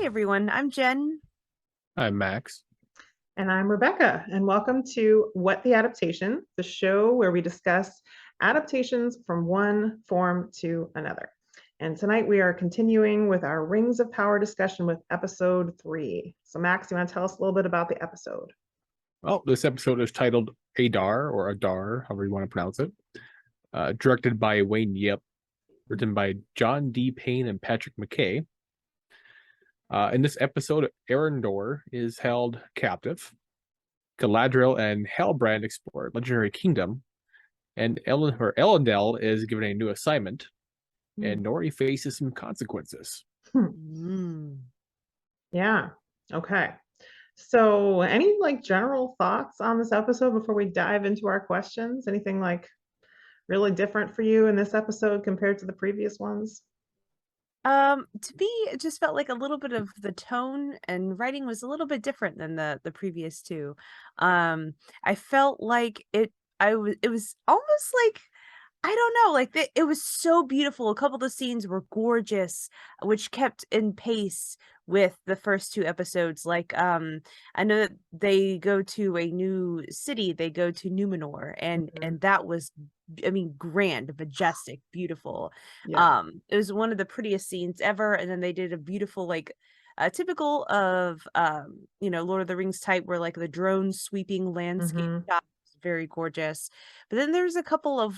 everyone, I'm Jen. I'm Max. And I'm Rebecca, and welcome to What the Adaptation, the show where we discuss adaptations from one form to another. And tonight we are continuing with our Rings of Power discussion with episode 3. So Max, you want to tell us a little bit about the episode? Well, this episode is titled Adar, or Adar, however you want to pronounce it. Directed by Wayne Yip, written by John D. Payne and Patrick McKay. In this episode, Arondir is held captive. Galadriel and Halbrand explore a legendary kingdom, and Elendil is given a new assignment, and Nori faces some consequences. Yeah. Okay. So, any general thoughts on this episode before we dive into our questions? Anything really different for you in this episode compared to the previous ones? To me, it just felt like a little bit of the tone and writing was a little bit different than the previous two. I felt like it was almost like, I don't know, it was so beautiful. A couple of the scenes were gorgeous, which kept in pace with the first two episodes. I know that they go to a new city, they go to Númenór, and that was, I mean, grand, majestic, beautiful. Yeah. It was one of the prettiest scenes ever, and then they did a beautiful, typical of Lord of the Rings type, where the drone sweeping landscape shot, very gorgeous. But then there's a couple of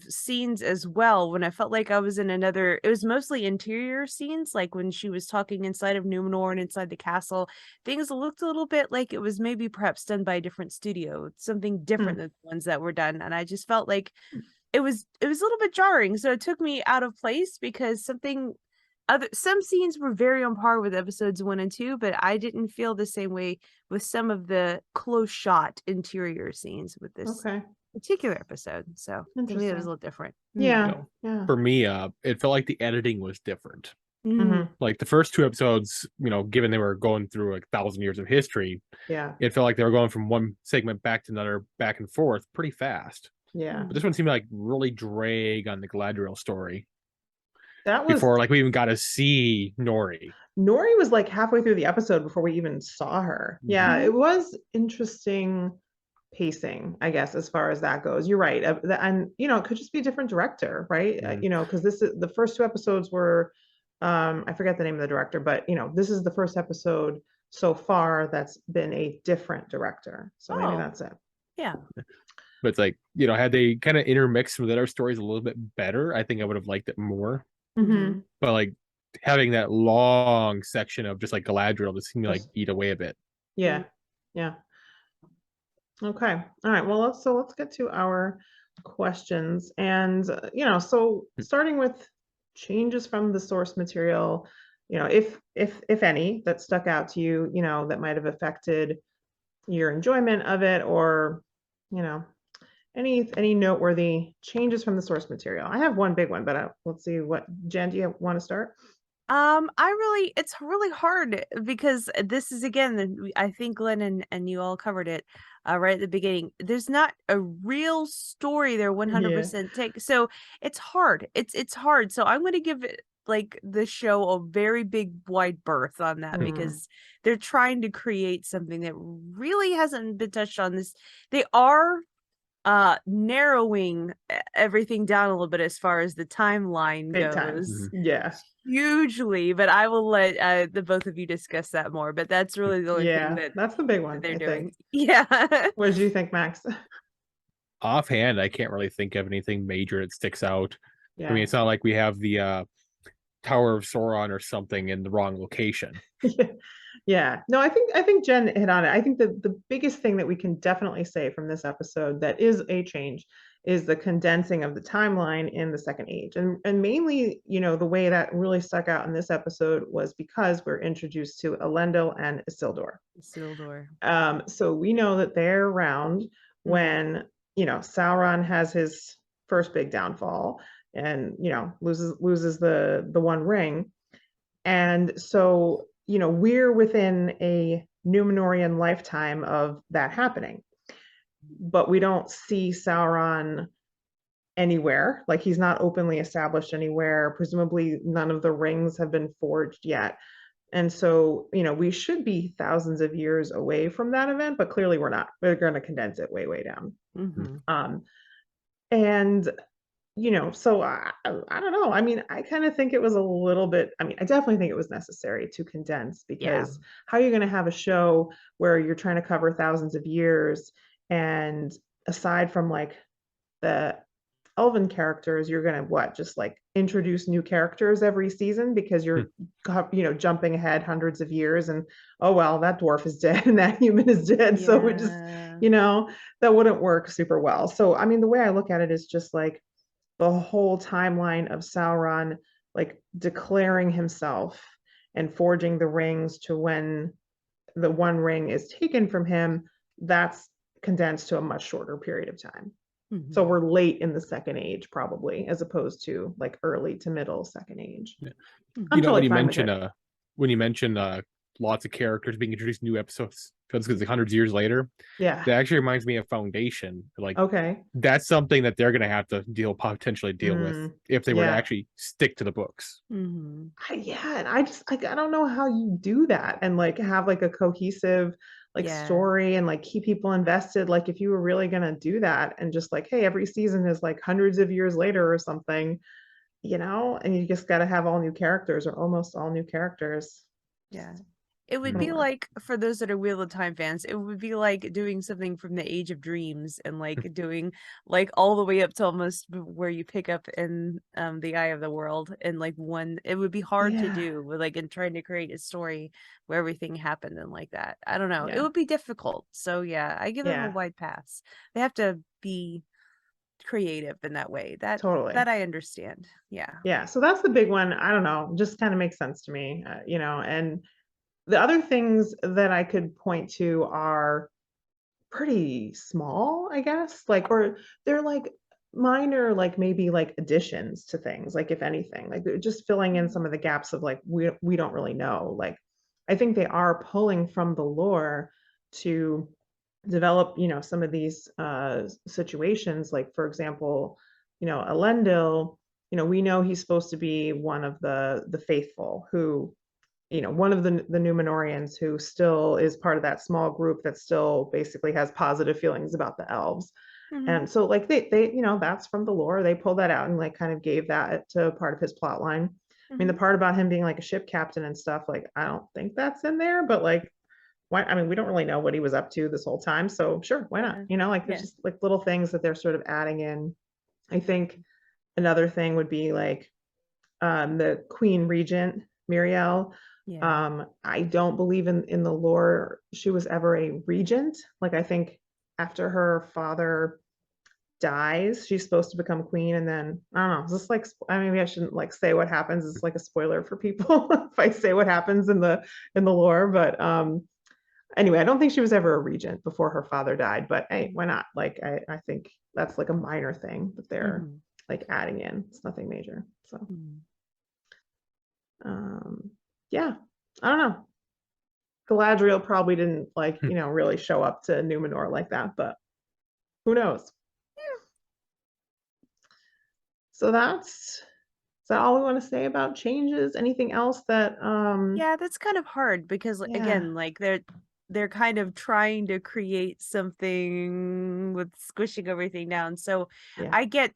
scenes as well when I felt like I was in another, it was mostly interior scenes, like when she was talking inside of Númenór and inside the castle. Things looked a little bit like it was maybe perhaps done by a different studio, something different than the ones that were done, and I just felt like it was a little bit jarring. So it took me out of place because some scenes were very on par with episodes 1 and 2, but I didn't feel the same way with some of the close shot interior scenes with this particular episode. So to me, it was a little different. Yeah. For me, it felt like the editing was different. Mm-hmm. Like the first two episodes, given they were going through 1,000 years of history, it felt like they were going from one segment back to another, back and forth pretty fast. Yeah. But this one seemed like really drag on the Galadriel story. That was before we even got to see Nori. Nori was halfway through the episode before we even saw her. Yeah, it was interesting pacing, I guess, as far as that goes. You're right. And it could just be a different director, right? Because this is the first two episodes were I forget the name of the director, but this is the first episode so far that's been a different director. So maybe that's it. Yeah. But it's had they kind of intermixed with other stories a little bit better, I think I would have liked it more. But having that long section of just Galadriel just seemed to eat away a bit. Yeah. Okay. All right. Well, let's get to our questions. And so starting with changes from the source material, if any that stuck out to you, that might have affected your enjoyment of it, or any noteworthy changes from the source material. I have one big one, but let's see what, Jen, do you want to start? It's really hard because this is, again, I think Glenn and you all covered it right at the beginning. There's not a real story there 100% take. So it's hard. It's hard. So I'm going to give it the show a very big wide berth on that, because they're trying to create something that really hasn't been touched on. They are narrowing everything down a little bit as far as the timeline goes. Hugely, but I will let the both of you discuss that more. But that's really the only thing that's the big one they're I doing. Think. What did you think, Max? Offhand, I can't really think of anything major that sticks out. I mean, it's not like we have the Tower of Sauron or something in the wrong location. No, I think Jen hit on it. I think the biggest thing that we can definitely say from this episode that is a change is the condensing of the timeline in the Second Age. And mainly, the way that really stuck out in this episode was because we're introduced to Elendil and Isildur. So we know that they're around when, Sauron has his first big downfall and, loses the one ring. And so, we're within a Númenórean lifetime of that happening, but we don't see Sauron anywhere. He's not openly established anywhere. Presumably none of the rings have been forged yet. And so, we should be thousands of years away from that event, but clearly we're not. We're going to condense it way, way down. And so I don't know. I mean, I kind of think it was a little bit, I definitely think it was necessary to condense, because how are you going to have a show where you're trying to cover thousands of years, and aside from like the Elven characters, you're going to just like introduce new characters every season, because you're jumping ahead hundreds of years, and oh well, that dwarf is dead and that human is dead, so it just that wouldn't work super well. So the way I look at it is just like the whole timeline of Sauron like declaring himself and forging the rings to when the One Ring is taken from him, that's condensed to a much shorter period of time. So we're late in the Second Age probably, as opposed to like early to middle Second Age. When you mention lots of characters being introduced in new episodes, because it's hundreds of years later, that actually reminds me of Foundation. Like, that's something that they're gonna have to potentially deal with if they were to actually stick to the books. And I just I don't know how you do that and like have like a cohesive story and like keep people invested. Like if you were really gonna do that and just like, hey, every season is like hundreds of years later or something, and you just got to have all new characters or almost all new characters. It would be like, for those that are Wheel of Time fans, it would be like doing something from the Age of Dreams and like doing like all the way up to almost where you pick up in the Eye of the World, and like it would be hard to do with like in trying to create a story where everything happened and like that. I don't know. It would be difficult. So I give them a wide pass. They have to be creative in that way. That I understand. So that's the big one. I don't know, just kind of makes sense to me, and the other things that I could point to are pretty small, I guess, like, or they're like minor, like maybe like additions to things, like if anything, like they're just filling in some of the gaps of like we don't really know. Like I think they are pulling from the lore to develop, some of these situations. Like for example, Elendil, we know he's supposed to be one of the faithful who, one of the Númenórians who still is part of that small group that still basically has positive feelings about the elves. And so like they that's from the lore. They pulled that out and like kind of gave that to part of his plot line. The part about him being like a ship captain and stuff, like I don't think that's in there, but like why, we don't really know what he was up to this whole time, so sure, why not? Like there's just like little things that they're sort of adding in. I think another thing would be like the Queen Regent Miriel. I don't believe in the lore she was ever a regent. Like I think after her father dies, she's supposed to become queen, and then I don't know. Is this like maybe I shouldn't like say what happens. It's like a spoiler for people if I say what happens in the lore. But anyway, I don't think she was ever a regent before her father died. But hey, why not? Like I think that's like a minor thing that they're like adding in. It's nothing major. So I don't know. Galadriel probably didn't like, really show up to Númenór like that, but who knows? So is that all we want to say about changes? Anything else that that's kind of hard because again, like they're kind of trying to create something with squishing everything down. So I give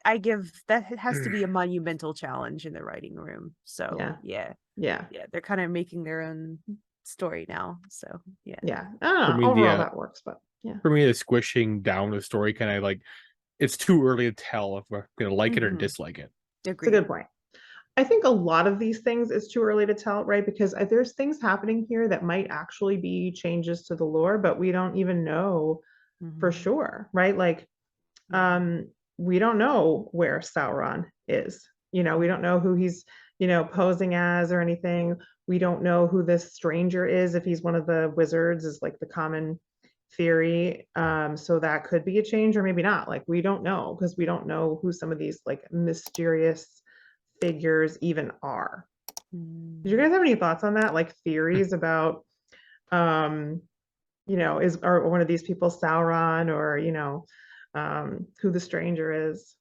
that, it has to be a monumental challenge in the writing room. So they're kind of making their own story now. So I don't know. Overall that works, but for me, the squishing down the story kind of like, it's too early to tell if we're gonna like it or dislike it. It's a good point. I think a lot of these things it's too early to tell, right? Because there's things happening here that might actually be changes to the lore, but we don't even know for sure, right? Like, we don't know where Sauron is. We don't know who he's, posing as or anything. We don't know who this stranger is, if he's one of the wizards, is like the common theory. So that could be a change or maybe not. Like, we don't know because we don't know who some of these like mysterious figures even are. Did you guys have any thoughts on that? Like theories about, are one of these people Sauron, or, who the stranger is?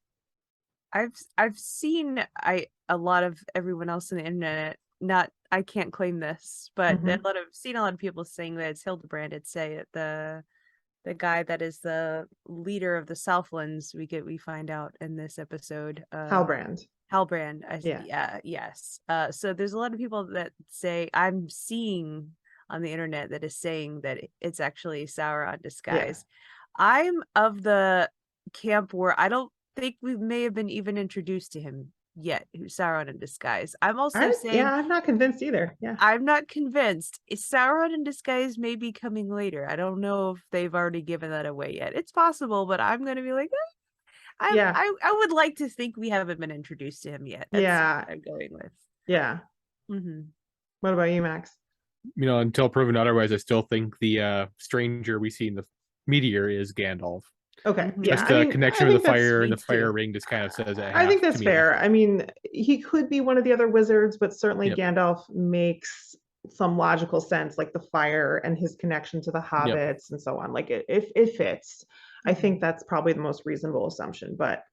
I've seen a lot of everyone else on the internet I can't claim this, but Mhm. seen a lot of people saying that it's Hildebrand. It's say the guy that is the leader of the Southlands. We find out in this episode. Halbrand. Halbrand. Yeah. Yeah. Yes. So there's a lot of people that say, I'm seeing on the internet that is saying that it's actually Sauron disguise. I'm of the camp where I don't think we may have been even introduced to him yet, who's Sauron in disguise. I'm also saying I'm not convinced either. Yeah. I'm not convinced. Sauron in disguise may be coming later. I don't know if they've already given that away yet. It's possible, but I'm gonna be like, I would like to think we haven't been introduced to him yet. That's what I'm going with. Yeah. Mm-hmm. What about you, Max? Until proven otherwise, I still think the stranger we see in the meteor is Gandalf. Okay. Mhm. Yeah. Just the connection with the fire and the speaks fire to- ring just kind of says it. I think that's fair. I mean, he could be one of the other wizards, but certainly Yep. Gandalf makes some logical sense, like the fire and his connection to the hobbits and so on. Like it fits. I think that's probably the most reasonable assumption, but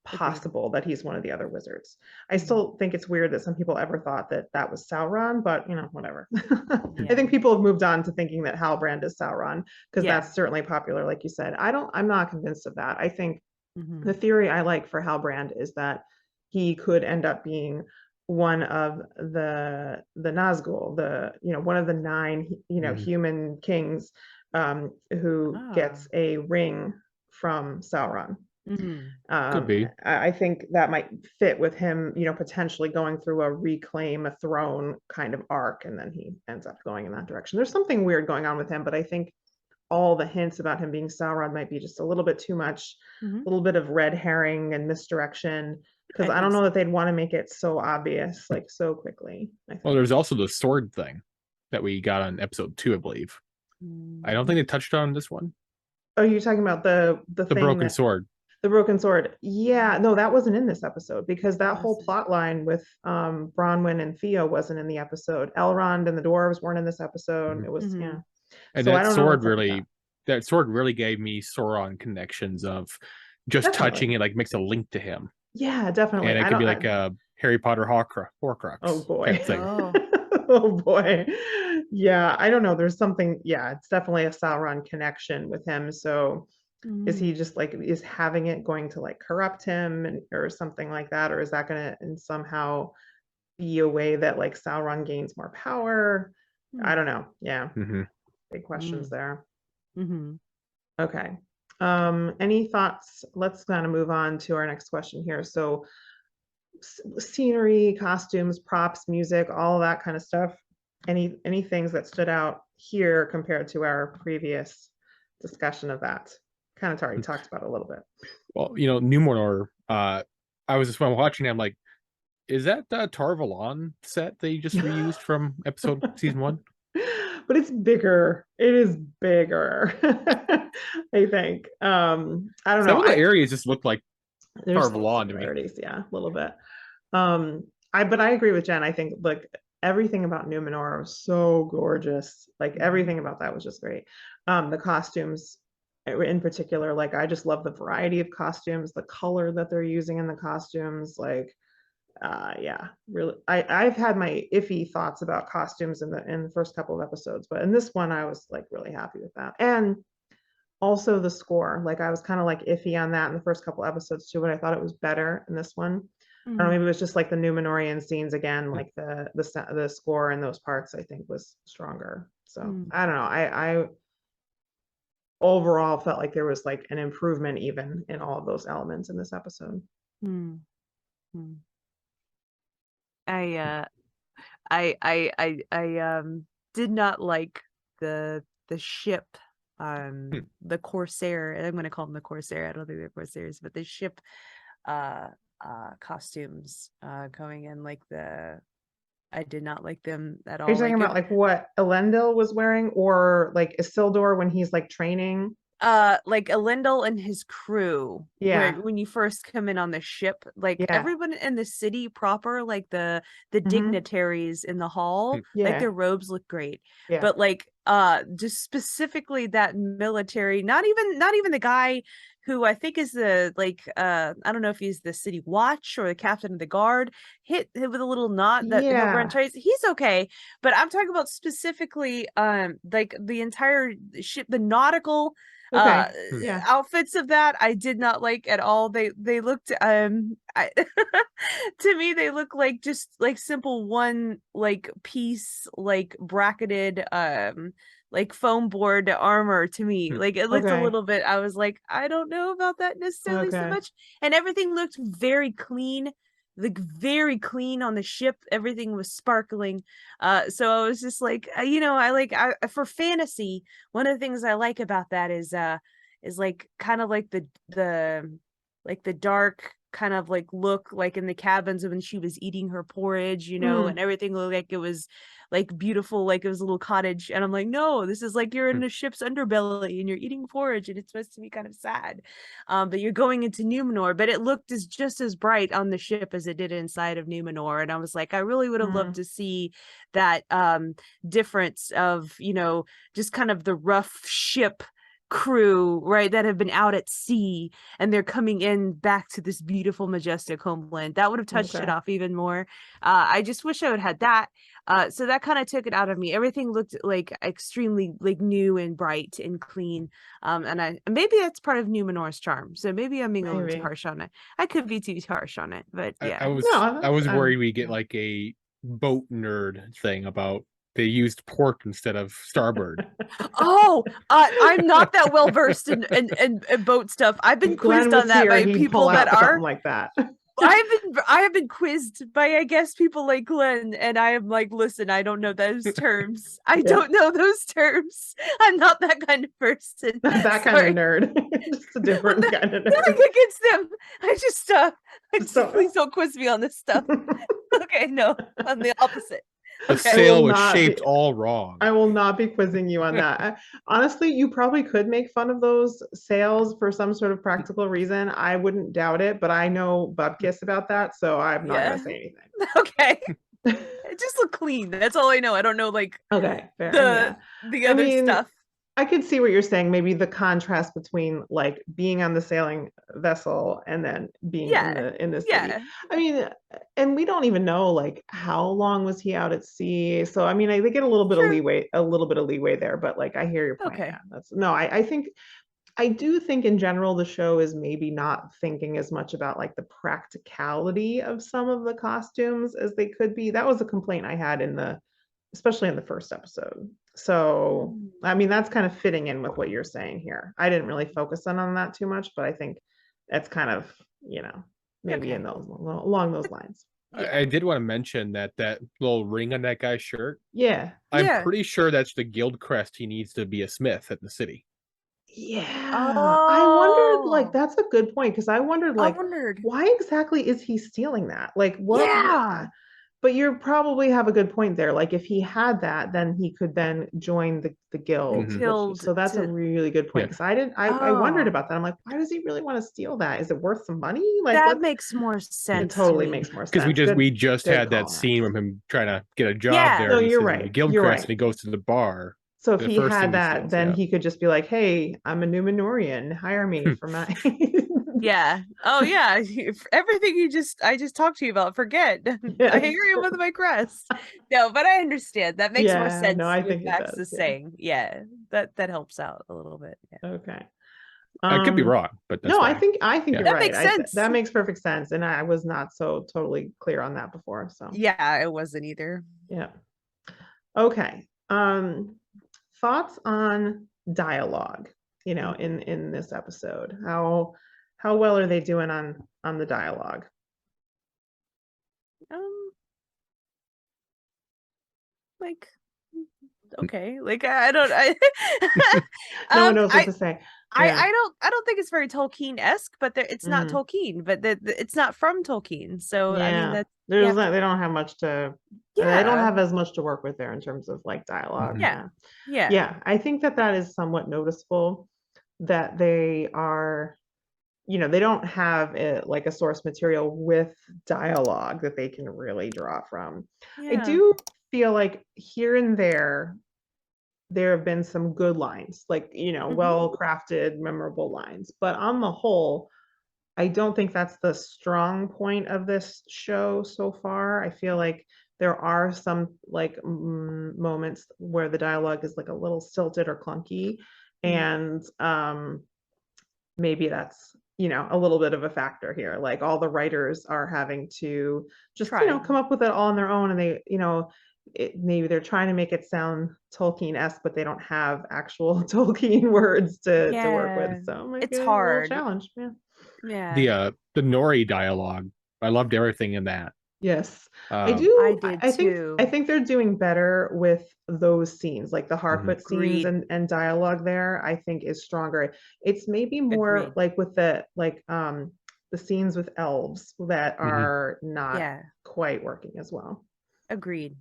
possible that he's one of the other wizards. I still think it's weird that some people ever thought that that was Sauron, but whatever. I think people have moved on to thinking that Halbrand is Sauron because that's certainly popular, like you said. I'm not convinced of that. I think the theory I like for Halbrand is that he could end up being one of the Nazgul, one of the 9 human kings who gets a ring from Sauron. Could be. I think that might fit with him, potentially going through a reclaim a throne kind of arc, and then he ends up going in that direction. There's something weird going on with him, but I think all the hints about him being Sauron might be just a little bit too much, a little bit of red herring and misdirection, because I don't know that they'd want to make it so obvious, like so quickly. Well, there's also the sword thing that we got on episode 2, I believe. I don't think they touched on this one. Oh, you're talking about the thing broken sword. The broken sword. Yeah, no, that wasn't in this episode because that whole plot line with Bronwyn and Theo wasn't in the episode. Elrond and the dwarves weren't in this episode. It was And so that sword really gave me Sauron connections of just touching it, like makes a link to him. Yeah, definitely. And it could be like a Harry Potter Horcrux. Oh boy. Kind of thing. Oh boy. Yeah, I don't know. There's something, it's definitely a Sauron connection with him. So is he just like, is having it going to like corrupt him or something like that? Or is that going to somehow be a way that like Sauron gains more power? I don't know. Yeah. Big questions there. Okay. Any thoughts? Let's kind of move on to our next question here. So scenery, costumes, props, music, all that kind of stuff. Any things that stood out here compared to our previous discussion of that? Kind of already talked about it a little bit. Well, Númenór, I was just when watching it, I'm like, is that the Tar-Valon set they just reused from season 1? But it's bigger. It is bigger. I think. I don't know. Some of the areas just look like Tar-Valon to me. Yeah, a little bit. But I agree with Jen. I think like everything about Númenór was so gorgeous. Like everything about that was just great. The costumes in particular, like I just love the variety of costumes, the color that they're using in the costumes, like really I've had my iffy thoughts about costumes in the first couple of episodes, but in this one I was like really happy with that. And also the score, like I was kind of like iffy on that in the first couple episodes too, but I thought it was better in this one. I don't know, maybe it was just like the Númenórean scenes again, like the score in those parts I think was stronger. So I don't know, I overall felt like there was like an improvement even in all of those elements in this episode. I did not like the ship, the Corsair. I'm going to call them the Corsair. I don't think they're Corsairs, but the ship costumes going in, like I did not like them at all. Are you talking about like what Elendil was wearing, or like Isildur when he's like training? Like Elendil and his crew. Yeah. When you first come in on the ship, like everyone in the city proper, like the dignitaries in the hall, like their robes look great. Yeah. But like just specifically that military, not even the guy who I think is the I don't know if he's the city watch or the captain of the guard, hit with a little knot that Halbrand tries. He's okay, but I'm talking about specifically like the entire ship, the nautical outfits of that I did not like at all. They looked to me they look like just like simple one like piece like bracketed like foam board armor to me. Like it looked a little bit, I was like, I don't know about that necessarily so much. And everything looked very clean, like very clean on the ship. Everything was sparkling. So I was just like, you know, I for fantasy, one of the things I like about that is like kind of like the dark kind of like look like in the cabins when she was eating her porridge, you know, and everything looked like it was like beautiful, like it was a little cottage. And I'm like, no, this is like you're in a ship's underbelly and you're eating porridge and it's supposed to be kind of sad. But you're going into Númenór, but it looked just as bright on the ship as it did inside of Númenór. And I was like, I really would have loved to see that difference of, you know, just kind of the rough ship crew, right, that have been out at sea and they're coming in back to this beautiful majestic homeland. That would have touched it off even more. I just wish I would have had that. So that kind of took it out of me. Everything looked like extremely like new and bright and clean. And maybe that's part of Númenor's charm. So maybe I'm being a little too harsh on it. I could be too harsh on it, but yeah. I was worried we get like a boat nerd thing about they used port instead of starboard. I'm not that well versed in boat stuff. I've been quizzed on that by people that are like that. I have been quizzed by, I guess, people like Glenn, and I am like, listen, I don't know those terms. I don't know those terms. I'm not that kind of person. That kind of nerd. Just a different kind of nerd. Nothing against them. I just please don't quiz me on this stuff. Okay, no, I'm the opposite. The sail was shaped all wrong. I will not be quizzing you on that. Honestly, you probably could make fun of those sails for some sort of practical reason. I wouldn't doubt it, but I know Bubkiss about that, so I'm not going to say anything. Okay. It just looked clean. That's all I know. I don't know like fair. The other stuff. I could see what you're saying. Maybe the contrast between like being on the sailing vessel and then being in the city. I mean, and we don't even know like how long was he out at sea. So I mean, they get a little bit of leeway there. But like, I hear your point. Yeah, I do think in general the show is maybe not thinking as much about like the practicality of some of the costumes as they could be. That was a complaint I had especially in the first episode. So, I mean, that's kind of fitting in with what you're saying here. I didn't really focus on that too much, but I think that's kind of, you know, maybe along those lines. I did want to mention that little ring on that guy's shirt. Yeah. I'm pretty sure that's the guild crest he needs to be a smith at the city. Yeah. I wondered, like, that's a good point, because I wondered, why exactly is he stealing that? Like, what? Yeah. But you probably have a good point there. Like, if he had that, then he could then join the guild. So that's a really good point. Because I wondered about that. I'm like, why does he really want to steal that? Is it worth some money? Like, that makes more sense. It totally makes more sense. Because we just had that scene of him trying to get a job there. No, you're right. The guild crest, and he goes to the bar. So if he had that, then he could just be like, hey, I'm a Númenórian. Hire me for my... Yeah. Oh, yeah. Everything I just talked to you about, forget. Yes. I hear you with my crest. No, but I understand. That makes more sense. No, I think Max is saying. Yeah, that helps out a little bit. Yeah. Okay. I could be wrong, but that's I think you're that right. Makes sense. That makes perfect sense, and I was not so totally clear on that before. So yeah, it wasn't either. Yeah. Okay. Thoughts on dialogue? You know, in this episode, how well are they doing on the dialogue? Like, okay, like I don't. No one knows what to say. I don't think it's very Tolkien-esque, but it's not Tolkien, but it's not from Tolkien. So I mean, they don't have much to. They don't have as much to work with there in terms of like dialogue. Yeah. I think that is somewhat noticeable, that they are, you know, they don't have like a source material with dialogue that they can really draw from. I do feel like here and there, there have been some good lines, like, you know, well crafted, memorable lines. But on the whole, I don't think that's the strong point of this show so far. I feel like there are some like moments where the dialogue is like a little stilted or clunky, and maybe that's, you know, a little bit of a factor here. Like all the writers are having to just, you know, come up with it all on their own, and they, you know, maybe they're trying to make it sound Tolkien-esque, but they don't have actual Tolkien words to work with. So it might it's be a hard. little challenge. Yeah. Yeah. The Nori dialogue, I loved everything in that. Yes, I Um, do. I did I think too. I think they're doing better with those scenes, like the Harfoot scenes Agreed. and dialogue there, I think is stronger. It's maybe more Agreed. like with the scenes with elves that are not Yeah. quite working as well. Agreed.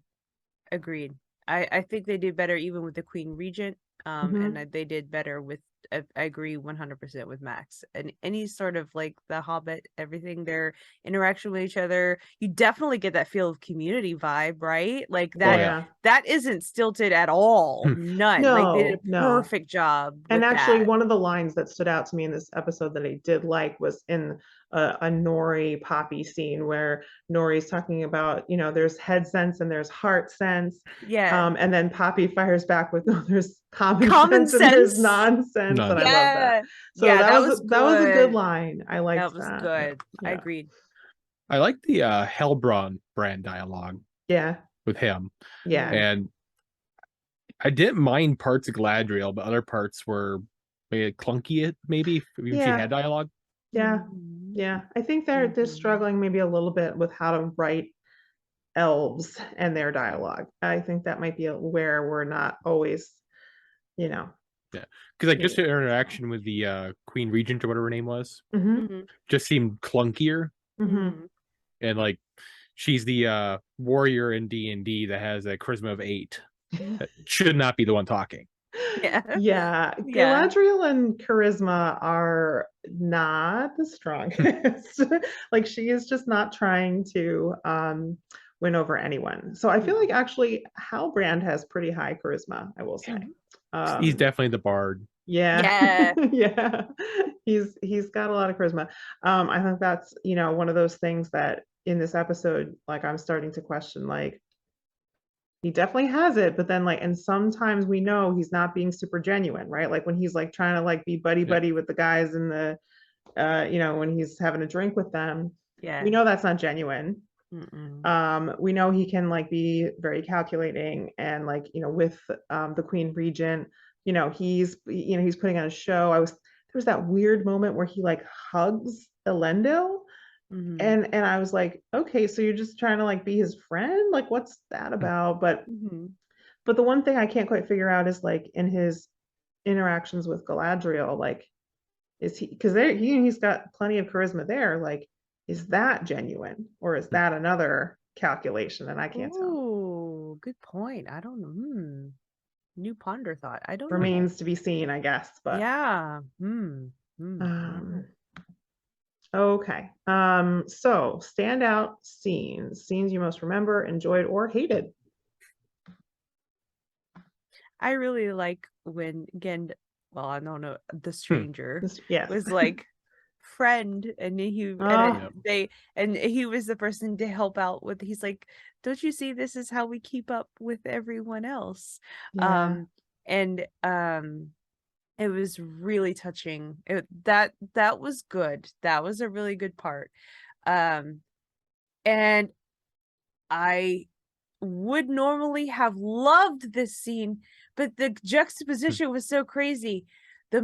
Agreed. I think they did better even with the Queen Regent. And they did better with, I agree 100% with Max. And any sort of like the Hobbit, everything, their interaction with each other, you definitely get that feel of community vibe, right? Like that that isn't stilted at all. None. Like they did a perfect job with and actually, that. one of the lines that stood out to me in this episode that I did like was in a Nori Poppy scene where Nori's talking about, you know, there's head sense and there's heart sense. Yeah. And then Poppy fires back with, no, there's common sense and there's nonsense. And I love that. So that was a good line. I liked that. That was good. Yeah. I agreed. I like the Halbrand dialogue. Yeah. With him. Yeah. And I didn't mind parts of Galadriel, but other parts were maybe clunky, maybe, if she had dialogue. Yeah. Yeah. I think they're struggling maybe a little bit with how to write elves and their dialogue. I think that might be where we're not always, you know. Yeah. Because like just her interaction with the Queen Regent or whatever her name was just seemed clunkier. And like she's the warrior in D&D that has a charisma of 8. That should not be the one talking. Yeah. Galadriel and charisma are not the strongest. Like she is just not trying to win over anyone. So I feel like actually Halbrand has pretty high charisma, I will say. He's definitely the bard. Yeah. Yeah. He's got a lot of charisma. I think that's, you know, one of those things that in this episode, like I'm starting to question, like, he definitely has it, but then like, and sometimes we know he's not being super genuine, right? Like when he's like trying to like be buddy with the guys in the, you know, when he's having a drink with them, we know that's not genuine. We know he can like be very calculating and like, you know, with the Queen Regent, you know, he's putting on a show. There was that weird moment where he like hugs Elendil. And I was like, okay, so you're just trying to like be his friend? Like, what's that about? But the one thing I can't quite figure out is like in his interactions with Galadriel, like, is he, because he's got plenty of charisma there, like, is that genuine or is that another calculation? And I can't tell. Oh, good point. I don't know. New ponder thought. I don't Remains to be seen, I guess. But yeah. Okay. So standout scenes you most remember, enjoyed, or hated. I really like when I don't know, the stranger was like friend, and he and he was the person to help out with. He's like, don't you see, this is how we keep up with everyone else. It was really touching. That was good. That was a really good part. And I would normally have loved this scene, but the juxtaposition was so crazy. They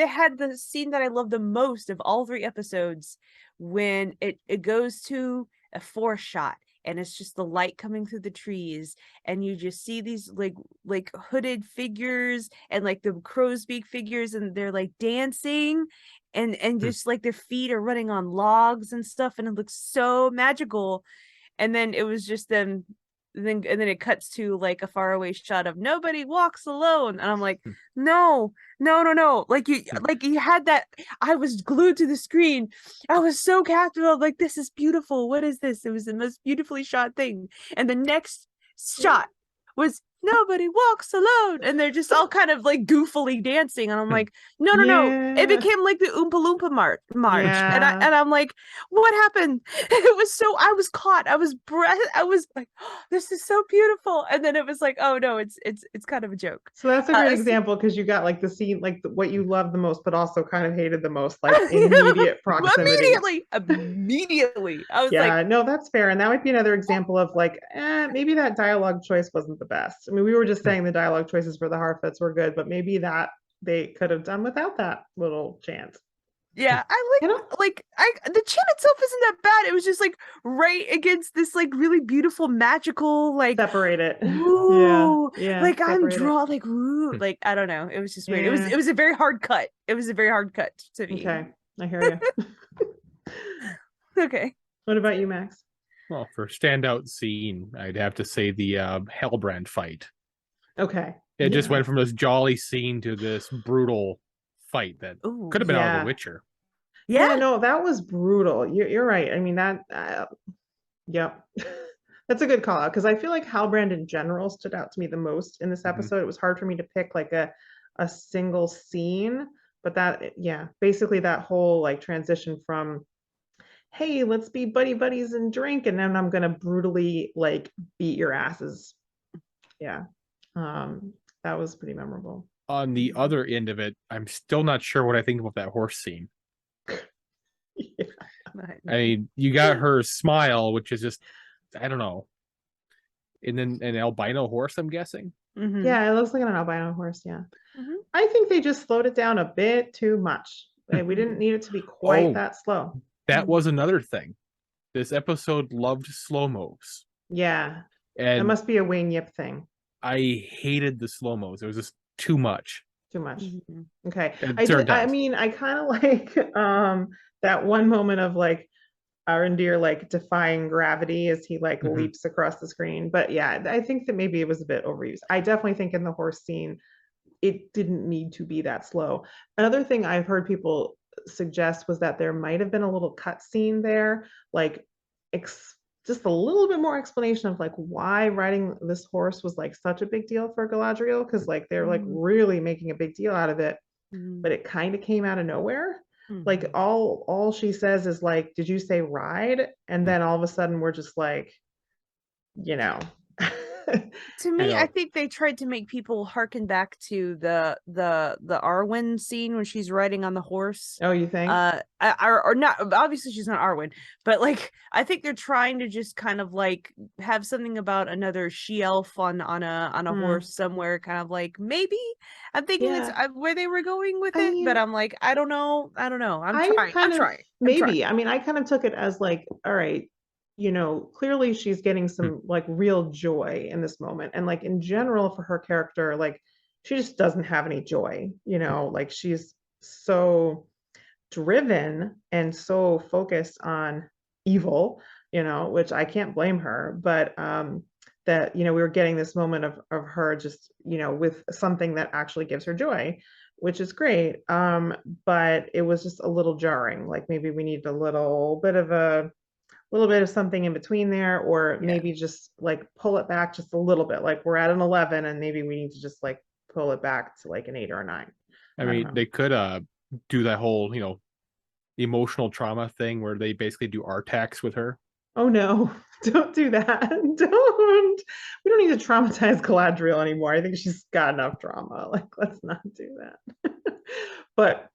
had the scene that I loved the most of all 3 episodes when it goes to a forest shot. And it's just the light coming through the trees, and you just see these like hooded figures and like the crow's beak figures, and they're like dancing, and just like their feet are running on logs and stuff, and it looks so magical. And then it was just them. And then it cuts to like a faraway shot of nobody walks alone, and I'm like, no, like you had that. I was glued to the screen. I was so captivated. Like, this is beautiful. What is this? It was the most beautifully shot thing. And the next shot was nobody walks alone, and they're just all kind of like goofily dancing, and I'm like, no, Yeah. it became like the Oompa Loompa march, Yeah. and I'm like, what happened? It was so, I was caught, I was like, oh, this is so beautiful, and then it was like, oh no, it's kind of a joke. So that's a great example, because you got like the scene, like what you loved the most, but also kind of hated the most, like immediate proximity. Immediately. I was Yeah, like, no, that's fair. And that might be another example of like, maybe that dialogue choice wasn't the best. I mean, we were just saying the dialogue choices for the Harfoots were good, but maybe that they could have done without that little chant. yeah, I You know? the chant itself isn't that bad. It was just like right against this like really beautiful magical like Separate it. ooh, Yeah. like I'm separate it. drawn like ooh, like I don't know. It was just weird. Yeah. It was a very hard cut. It was a very hard cut to me. Okay, I hear you. Okay. What about you, Max? Well, for standout scene, I'd have to say the Halbrand fight. Okay. It just went from this jolly scene to this brutal fight that could have been out of The Witcher. Yeah, no, that was brutal. You're right. I mean, that, yep. That's a good call out, because I feel like Halbrand in general stood out to me the most in this episode. It was hard for me to pick like a single scene, but that, yeah, basically that whole like transition from, hey, let's be buddies and drink, and then I'm gonna brutally like beat your asses. Yeah. That was pretty memorable. On the other end of it, I'm still not sure what I think about that horse scene. Yeah. I mean, you got her smile, which is just, I don't know. And then an albino horse, I'm guessing. Yeah, it looks like an albino horse. Yeah. I think they just slowed it down a bit too much. We didn't need it to be quite that slow. That was another thing. This episode loved slow-mos. Yeah. And it must be a Wayne Yip thing. I hated the slow-mos. It was just too much. Too much. Okay. I mean, I kind of like that one moment of like Arondir like defying gravity as he like leaps across the screen. But yeah, I think that maybe it was a bit overused. I definitely think in the horse scene, it didn't need to be that slow. Another thing I've heard people suggest was that there might have been a little cut scene there, like just a little bit more explanation of like why riding this horse was like such a big deal for Galadriel, because like they're like really making a big deal out of it, but it kind of came out of nowhere. Like all she says is like, did you say ride? And then all of a sudden we're just like, you know. To me, I think they tried to make people harken back to the Arwen scene when she's riding on the horse. Oh, you think? Or not? Obviously, she's not Arwen, but like I think they're trying to just kind of like have something about another she-elf on a horse somewhere. Kind of like maybe I'm thinking it's where they were going with it, but I'm like I don't know. I'm trying. Maybe. I mean, I kind of took it as like, all right, you know, clearly she's getting some like real joy in this moment. And like in general for her character, like she just doesn't have any joy, you know, like she's so driven and so focused on evil, you know, which I can't blame her, but that, you know, we were getting this moment of her just, you know, with something that actually gives her joy, which is great. But it was just a little jarring. Like maybe we need a little bit of something in between there, or maybe just like pull it back just a little bit. Like we're at an 11 and maybe we need to just like pull it back to like an 8 or a 9. I mean, they could do that whole, you know, emotional trauma thing where they basically do RTAX with her. Oh no, don't do that. We don't need to traumatize Galadriel anymore. I think she's got enough trauma. Like, let's not do that. But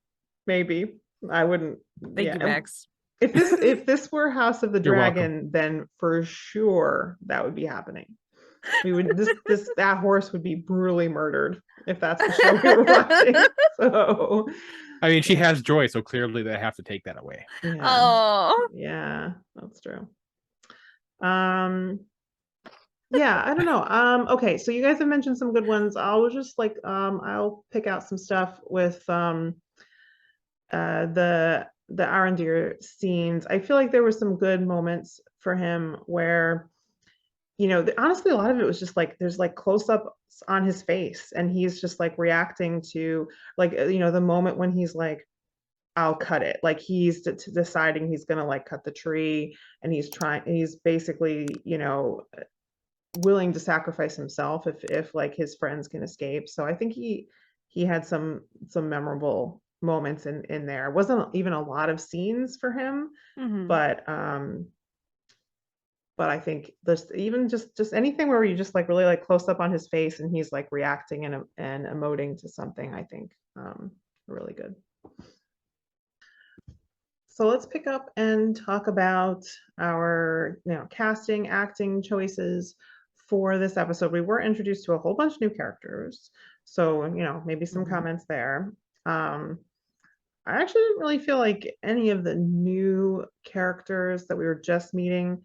maybe I wouldn't. Thank you, Max. If this were House of the Dragon, then for sure that would be happening. We would that horse would be brutally murdered if that's the show we were watching. So I mean, she has joy, so clearly they have to take that away. Yeah, that's true. Yeah, I don't know. Okay, so you guys have mentioned some good ones. I'll just like I'll pick out some stuff with the Arondir scenes. I feel like there were some good moments for him where, you know, honestly, a lot of it was just like there's like close-ups on his face and he's just like reacting to like, you know, the moment when he's like, I'll cut it. Like he's deciding he's gonna like cut the tree, and he's basically, you know, willing to sacrifice himself if like his friends can escape. So I think he had some memorable moments in there. It wasn't even a lot of scenes for him, but I think there's even just anything where you just like really like close up on his face and he's like reacting and emoting to something, I think really good. So let's pick up and talk about our casting, acting choices for this episode. We were introduced to a whole bunch of new characters, so maybe some comments there. I actually didn't really feel like any of the new characters that we were just meeting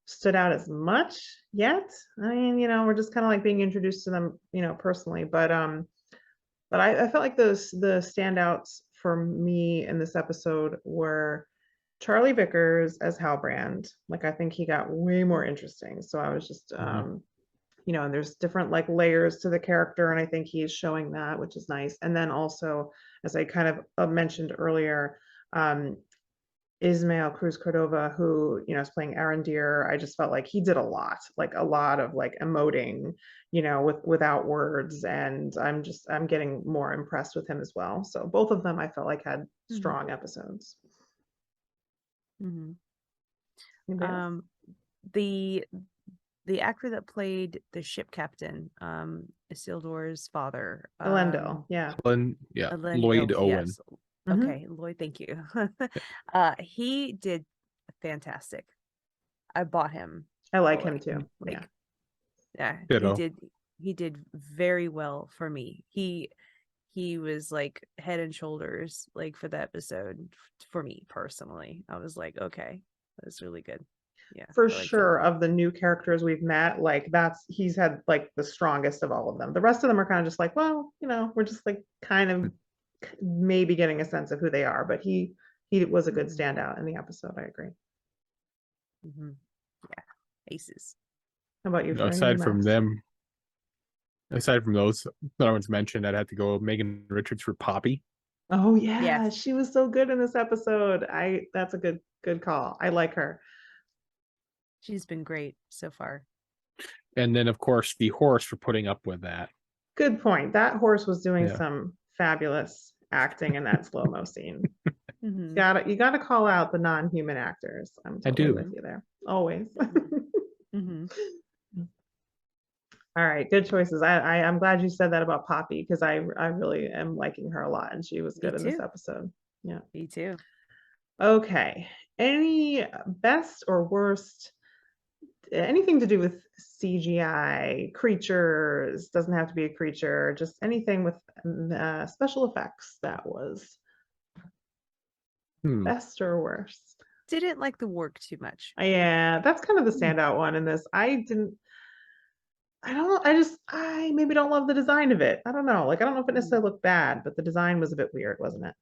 stood out as much yet. I mean, we're just kind of like being introduced to them, personally, but I felt like the standouts for me in this episode were Charlie Vickers as Halbrand. Like, I think he got way more interesting. So I was just, and there's different like layers to the character, and I think he's showing that, which is nice. And then also, as I kind of mentioned earlier, Ismael Cruz Cordova, who is playing Arondir, I just felt like he did a lot of like emoting, without words, and I'm getting more impressed with him as well. So both of them I felt like had strong episodes. The actor that played the ship captain, Isildur's father, Elendil, Elendil, Lloyd Owen. Yes. Okay, Lloyd, thank you. He did fantastic. I bought him. I like him too. Yeah, he did very well for me. He was like head and shoulders like for the episode for me personally. I was like, okay, that's really good. Yeah, for sure. Of the new characters we've met, like he's had like the strongest of all of them. The rest of them are kind of just like, well, we're just like kind of maybe getting a sense of who they are, but he was a good standout in the episode. I agree. Yeah, aces. How about you? Aside from those that I was mentioned, I'd have to go Megan Richards for Poppy. Oh yeah, she was so good in this episode. That's a good call. I like her. She's been great so far. And then of course the horse for putting up with that. Good point. That horse was doing some fabulous acting in that slow-mo scene. You gotta call out the non-human actors. I'm totally with you there. Always. All right, good choices. I'm glad you said that about Poppy, because I really am liking her a lot, and she was good in this episode. Yeah, me too. Okay, any best or worst, anything to do with CGI, creatures, doesn't have to be a creature, just anything with special effects that was best or worst? Didn't like the work too much. Yeah, that's kind of the standout one in this. I maybe don't love the design of it. I don't know. Like, I don't know if it necessarily looked bad, but the design was a bit weird, wasn't it?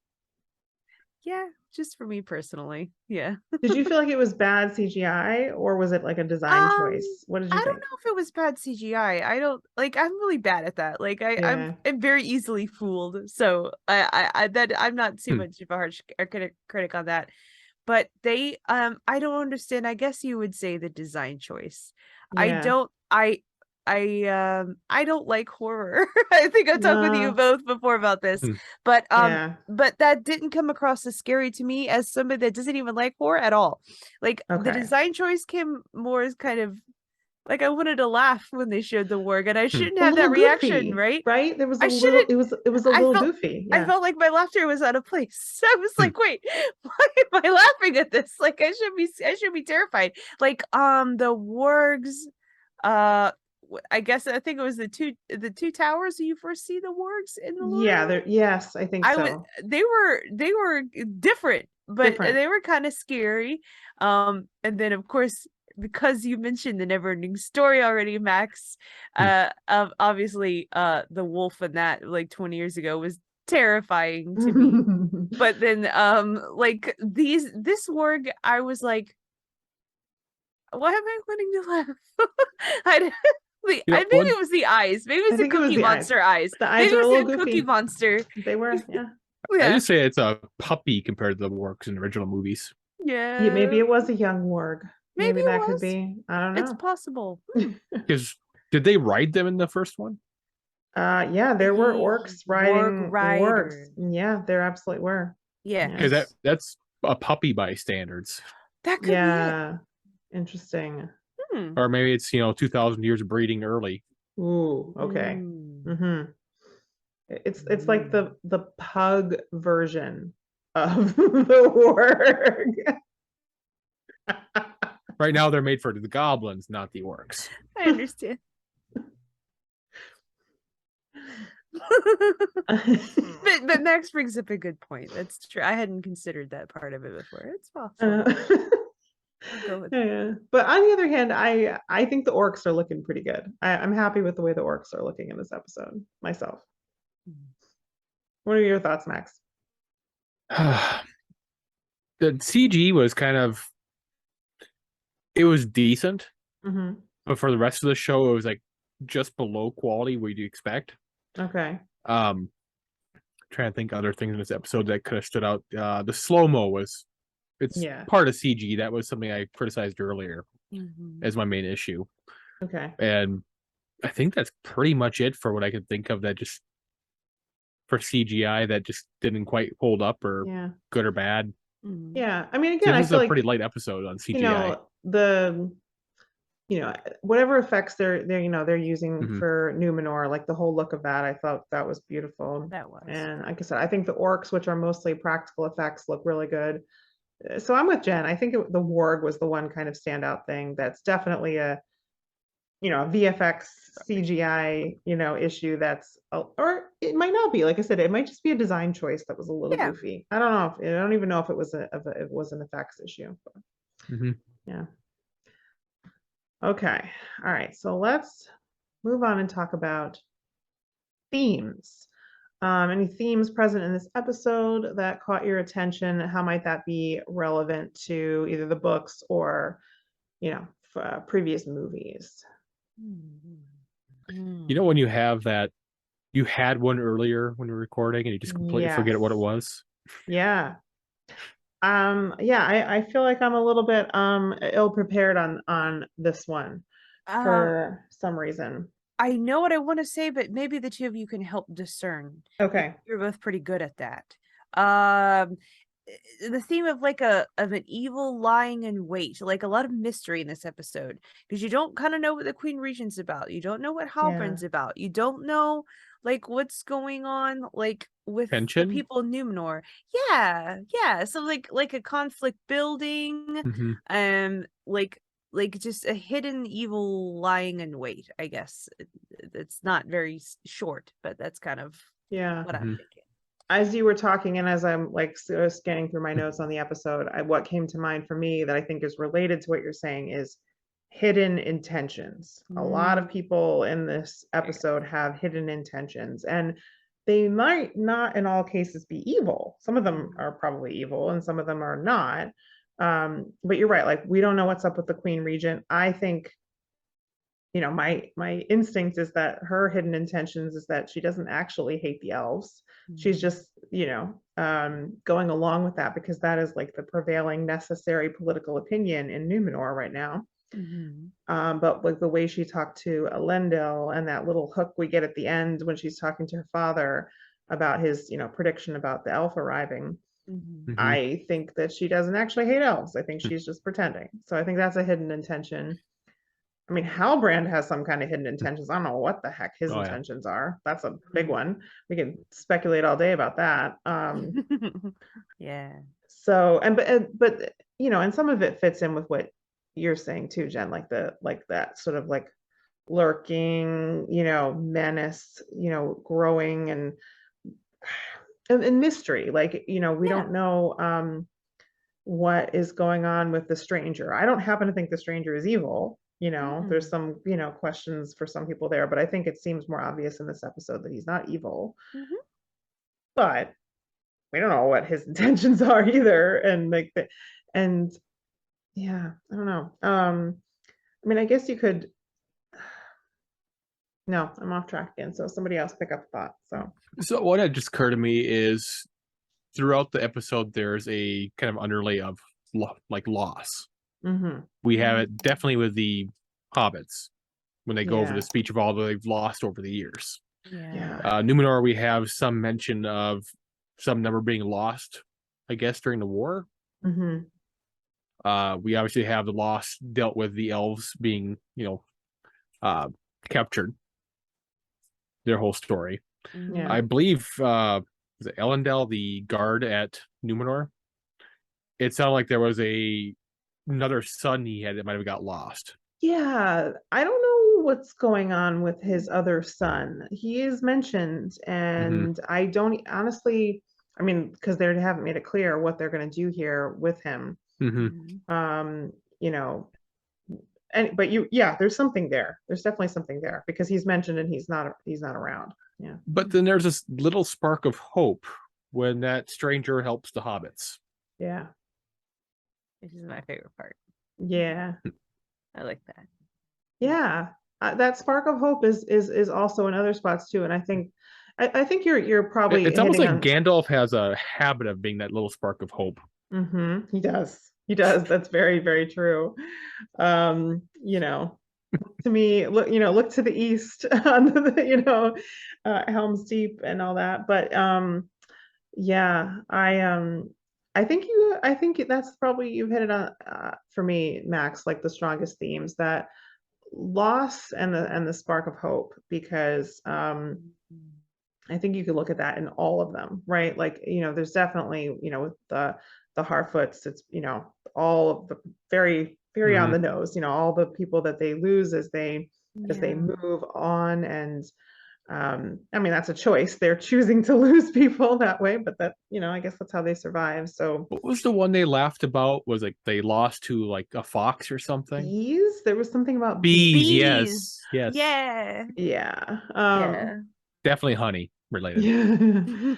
Yeah, just for me personally. Yeah. Did you feel like it was bad CGI, or was it like a design choice? What did you think? I don't know if it was bad CGI. I don't like. I'm really bad at that. Like, I'm very easily fooled. So I'm not too much of a harsh critic on that. But they I don't understand. I guess you would say the design choice. Yeah. I don't like horror. I think I've talked with you both before about this, but that didn't come across as scary to me as somebody that doesn't even like horror at all. Like, the design choice came more as kind of like, I wanted to laugh when they showed the warg, and I shouldn't have that reaction, right? Right? There was a little. It was a little goofy. I felt like my laughter was out of place. I was like, wait, why am I laughing at this? Like, I should be terrified. Like, the wargs, I think it was the two towers you first see the wargs in the lore. Yeah, yes, I think so. They were different, but they were kind of scary. And then of course, because you mentioned the never-ending story already, Max, obviously the wolf in that like 20 years ago was terrifying to me. But then like this warg, I was like, why am I wanting to laugh? I think it was the eyes. Maybe it's the Cookie Monster eyes. The eyes are a little goofy. Cookie Monster. They were, yeah. I just say it's a puppy compared to the wargs in original movies. Yeah. Maybe it was a young warg. Maybe it that could was. be. I don't It's know. possible. Because did they ride them in the first one? Yeah, there were orcs riding riders. wargs. Yeah, there absolutely were. Yeah. Because that's a puppy by standards. That could be it. Interesting. Or maybe it's 2,000 years of breeding early. Ooh, okay. It's like the pug version of the warg. Right now they're made for the goblins, not the orcs. I understand. but Max brings up a good point. That's true. I hadn't considered that part of it before. It's possible. I'll go with yeah. But on the other hand, I think the orcs are looking pretty good. I'm happy with the way the orcs are looking in this episode myself. What are your thoughts, Max? The CG was it was decent, but for the rest of the show, it was like just below quality what you'd expect. Okay. Trying to think other things in this episode that could have stood out. The slow-mo it's part of CG. That was something I criticized earlier as my main issue. Okay. And I think that's pretty much it for what I could think of that just for CGI that just didn't quite hold up or good or bad. Yeah. I mean, again, this I is feel a like, pretty light episode on CGI. Whatever effects they're using for Númenór, like the whole look of that, I thought that was beautiful. That was. And like I said, I think the orcs, which are mostly practical effects, look really good. So I'm with Jen. I think the warg was the one kind of standout thing. That's definitely a VFX CGI, issue that's, or it might not be, like I said, it might just be a design choice that was a little goofy. I don't even know if it was an effects issue. But, yeah. Okay. All right. So let's move on and talk about themes. Any themes present in this episode that caught your attention? How might that be relevant to either the books or, previous movies? When you have that, you had one earlier when we were recording and you just completely forget what it was. Yeah. I feel like I'm a little bit ill prepared on this one for some reason. I know what I want to say, but maybe the two of you can help discern. Okay. You're both pretty good at that. The theme of of an evil lying in wait, like a lot of mystery in this episode, because you don't kind of know what the Queen Regent's about. You don't know what Halbrand's about. You don't know what's going on with tension? the people in Númenór. Yeah. So like a conflict building, just a hidden evil lying in wait. I guess it's not very short, but that's kind of what I'm thinking. As you were talking and as I'm scanning through my notes on the episode, what came to mind for me that I think is related to what you're saying is hidden intentions. A lot of people in this episode have hidden intentions, and they might not in all cases be evil. Some of them are probably evil and some of them are not. But you're right, we don't know what's up with the Queen Regent. I think my instinct is that her hidden intentions is that she doesn't actually hate the elves. She's just going along with that because that is the prevailing necessary political opinion in Númenór right now. But the way she talked to Elendil and that little hook we get at the end when she's talking to her father about his prediction about the elf arriving, I think that she doesn't actually hate elves. I think she's just pretending. So I think that's a hidden intention. I mean, Halbrand has some kind of hidden intentions. I don't know what the heck his intentions are. That's a big one. We can speculate all day about that. Yeah. So, but and some of it fits in with what you're saying too, Jen, that sort of lurking, menace, growing and mystery. We don't know what is going on with the stranger. I don't happen to think the stranger is evil. There's some, questions for some people there, but I think it seems more obvious in this episode that he's not evil. But we don't know what his intentions are either. And yeah, I don't know. I mean, I guess you could. No, I'm off track again. So somebody else pick up the thought. So what had just occurred to me is throughout the episode, there's a kind of underlay of loss. We have it definitely with the hobbits when they go over Yeah. the speech of all that they've lost over the years. Yeah. Númenór, we have some mention of some number being lost, I guess, during the war. We obviously have the loss dealt with the elves being, captured. Their whole story. Yeah. I believe was it Elendil, the guard at Númenór? It sounded like there was another son he had that might have got lost. Yeah, I don't know what's going on with his other son. He is mentioned, and I don't honestly, I mean, because they haven't made it clear what they're going to do here with him. You know, but there's something there. There's definitely something there because he's mentioned and he's not around. Yeah. But then there's this little spark of hope when that stranger helps the hobbits. Yeah. This is my favorite part. Yeah. I like that. Yeah. That spark of hope is also in other spots too, and I think you're probably It's almost like on... Gandalf has a habit of being that little spark of hope. He does. That's very, very true. To me, look to the east on the, Helm's Deep and all that. But yeah, I think that's probably, you've hit it on, for me, Max, like the strongest themes, that loss and the spark of hope, because I think you could look at that in all of them, right? Like, there's definitely, with the Harfoots, it's, all of the very, very on the nose, all the people that they lose as they move on. And I mean, that's a choice. They're choosing to lose people that way, but that, I guess that's how they survive. So what was the one they laughed about? Was like they lost to like a fox or something? Bees? There was something about bees. Bees. Yes. Yeah. Yeah. Definitely honey related.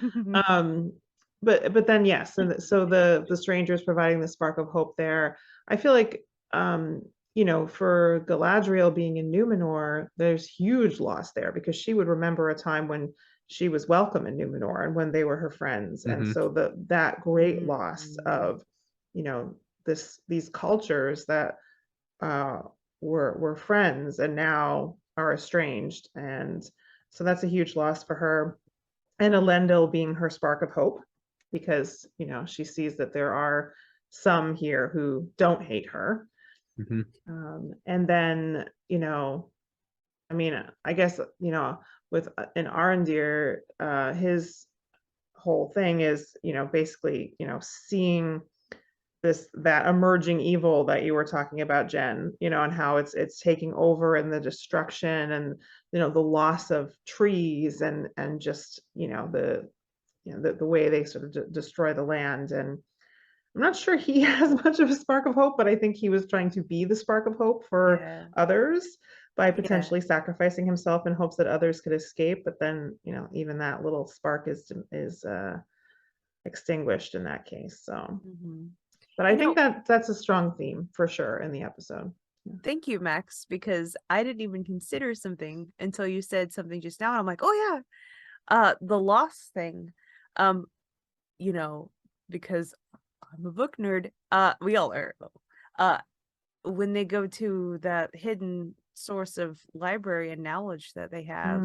But then yes, so the strangers providing the spark of hope there. I feel like for Galadriel being in Númenór, there's huge loss there because she would remember a time when she was welcome in Númenór and when they were her friends. And so that great loss of, these cultures that were friends and now are estranged. And so that's a huge loss for her. And Elendil being her spark of hope, because she sees that there are some here who don't hate her. And then I mean, I guess with an Arondir, his whole thing is basically seeing that emerging evil that you were talking about, Jenn, and how it's taking over, and the destruction, and the loss of trees, and just the way they sort of destroy the land. And I'm not sure he has much of a spark of hope, but I think he was trying to be the spark of hope for others by potentially sacrificing himself in hopes that others could escape. But then even that little spark is extinguished in that case. So but I think that's a strong theme for sure in the episode. Thank you, Max, because I didn't even consider something until you said something just now. And I'm like, oh yeah, the loss thing. Because I'm a book nerd. We all are. When they go to that hidden source of library and knowledge that they have,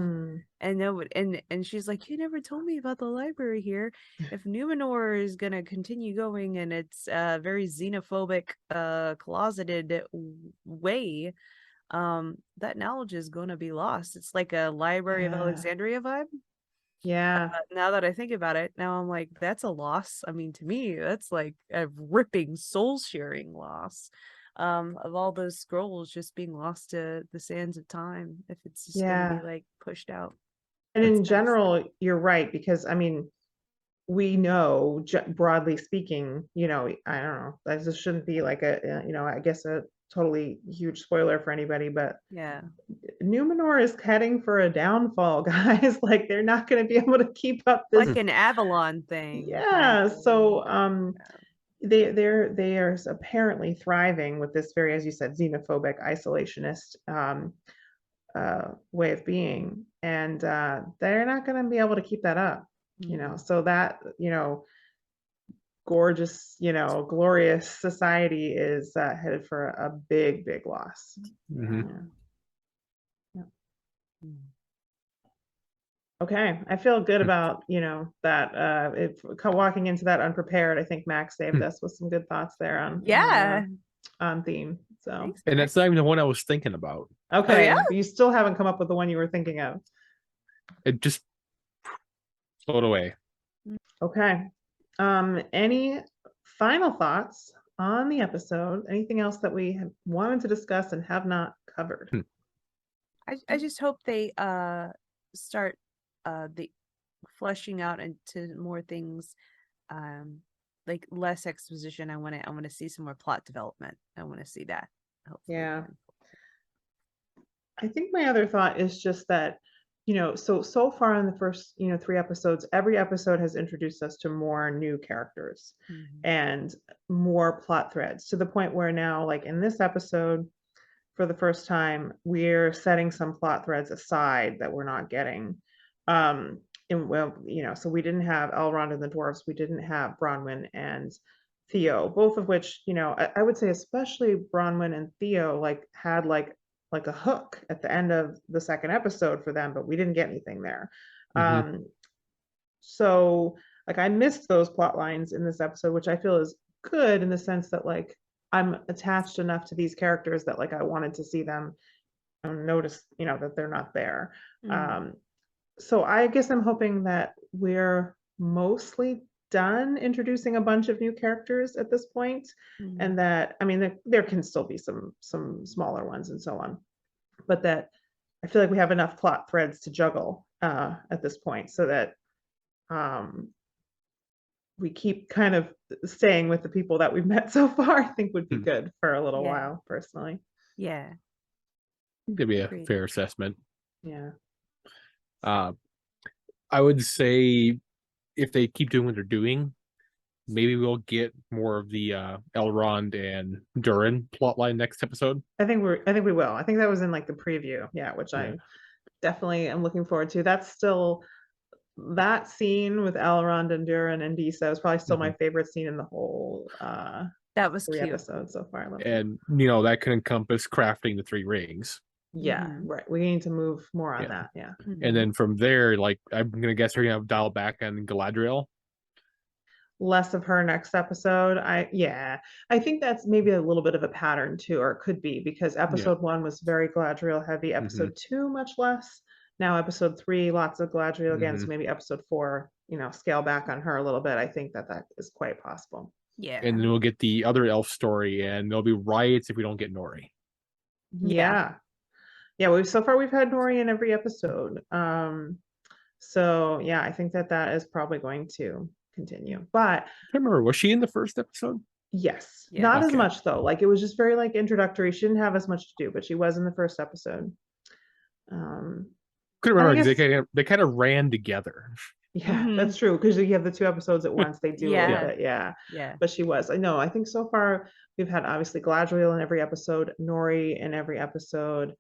and she's like, you never told me about the library here. If Númenór is gonna continue going and it's very xenophobic, closeted way, that knowledge is gonna be lost. It's like a Library of Alexandria vibe. Now that I think about it, now I'm like, that's a loss. I mean, to me, that's like a ripping, soul-sharing loss. Of all those scrolls just being lost to the sands of time, if it's just gonna be like pushed out. And in general, you're right, because I mean, we know, broadly speaking, I don't know, this shouldn't be like I guess a totally huge spoiler for anybody, but Númenór is heading for a downfall, guys. Like, they're not going to be able to keep up this, like an Avalon thing. So they are apparently thriving with this very, as you said, xenophobic, isolationist way of being, and they're not going to be able to keep that up. So that gorgeous, glorious society is headed for a big, big loss. Mhm. Yeah. Mm. Okay, I feel good about that. If walking into that unprepared, I think Max saved us with some good thoughts there Yeah. on theme. So Thanks, And Max. that's not even the one I was thinking about. okay, yeah? but you still haven't come up with the one you were thinking of. It just float away. Okay. Any final thoughts on the episode? Anything else that we have wanted to discuss and have not covered? I just hope they start the fleshing out into more things, like less exposition. I want to see some more plot development. I want to see that. Hopefully Yeah. going I think my other thought is just that, so far in the first, 3 episodes, every episode has introduced us to more new characters forward. and more plot threads, to the point where now, like in this episode, for the first time, we're setting some plot threads aside that we're not getting. So we didn't have Elrond and the dwarves, we didn't have Bronwyn and Theo, both of which, I would say especially Bronwyn and Theo had a hook at the end of the second episode for them, but we didn't get anything there. So I missed those plot lines in this episode, which I feel is good in the sense that I'm attached enough to these characters that I wanted to see them and notice, that they're not there. So I guess I'm hoping that we're mostly done introducing a bunch of new characters at this point, and that, I mean, there can still be some smaller ones and so on, but that I feel like we have enough plot threads to juggle at this point, so that we keep kind of staying with the people that we've met so far. I think would be good for a little while, personally. Yeah. That'd be a Agreed. fair assessment. Yeah. I would say if they keep doing what they're doing, maybe we'll get more of the Elrond and Durin plotline next episode. I think we will. I think that was in the preview, which I definitely am looking forward to. That's still, that scene with Elrond and Durin and Disa is probably still my favorite scene in the whole that was 3 cute. episodes so far. And that can encompass crafting the 3 rings. Yeah, right. We need to move more on that. Yeah. And then from there, I'm gonna guess they're gonna dial back on Galadriel. Less of her next episode. I think that's maybe a little bit of a pattern too, or it could be, because episode 1 was very Galadriel heavy. Episode 2 much less. Now episode 3, lots of Galadriel again. So maybe episode 4, scale back on her a little bit. I think that is quite possible. Yeah. And then we'll get the other elf story, and there'll be riots if we don't get Nori. Yeah. So far we've had Nori in every episode. So yeah, I think that is probably going to continue. But I remember, was she in the first episode? Yes. Yeah. Not as much though. It was just very introductory. She didn't have as much to do, but she was in the first episode. Couldn't remember, because they kind of ran together. Yeah, that's true, because you have the 2 episodes at once. They do a little bit. Yeah. But she was. I know. I think so far we've had obviously Galadriel in every episode, Nori in every episode,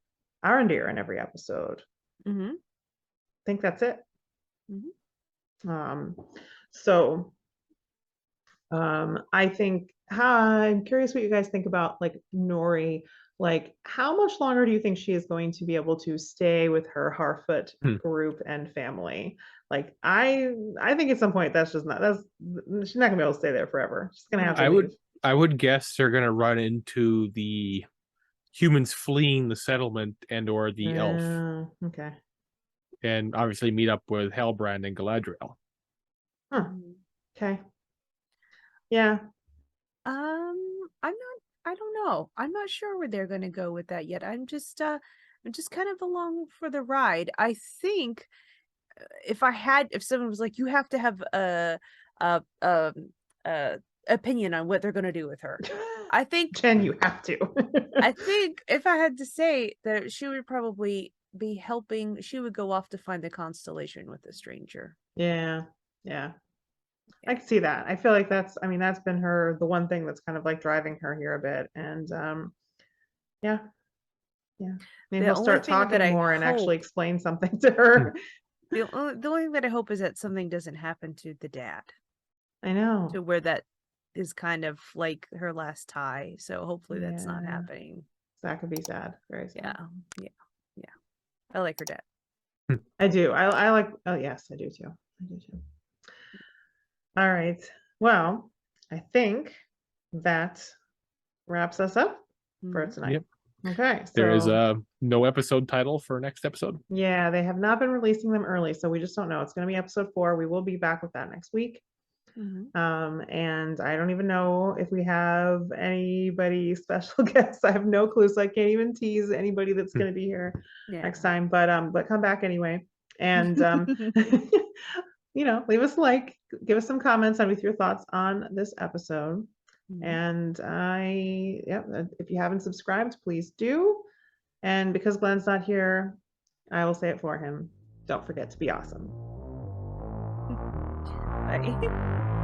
Arondir in every episode. I think that's it. So I think I'm curious what you guys think about Nori. How much longer do you think she is going to be able to stay with her Harfoot group and family? I think at some point she's not gonna be able to stay there forever. She's gonna have to leave. I would guess they're gonna run into the humans fleeing the settlement and or the elf. Okay. And obviously meet up with Halbrand and Galadriel. Okay. Yeah. I don't know. I'm not sure where they're going to go with that yet. I'm just kind of along for the ride. I think if someone was like, you have to have a opinion on what they're going to do with her, I think Jenn, you have to. I think if I had to say that, she would probably be helping. She would go off to find the constellation with a stranger. Yeah. I can see that. I feel like that's been the one thing that's kind of driving her here a bit. And maybe he'll start talking more and actually explain something to her. The only thing that I hope is that something doesn't happen to the dad. I know. To where that is kind of like her last tie. So hopefully that's not Yeah. happening. That could be sad. Very sad. Yeah. I like her death. I do. I like. Oh yes, I do too. All right. Well, I think that wraps us up for Mhm. tonight. Yep. Okay. There is So no episode title for next episode. yeah, they have not been releasing them early, so we just don't know. It's going to be episode 4. We will be back with that next week. And I don't even know if we have anybody special guests. I have no clue, so I can't even tease anybody that's going to be here next time. But come back anyway, and you know, leave us a like, give us some comments on with your thoughts on this episode. And if you haven't subscribed, please do. And because Glenn's not here, I will say it for him. Don't forget to be awesome. Bye.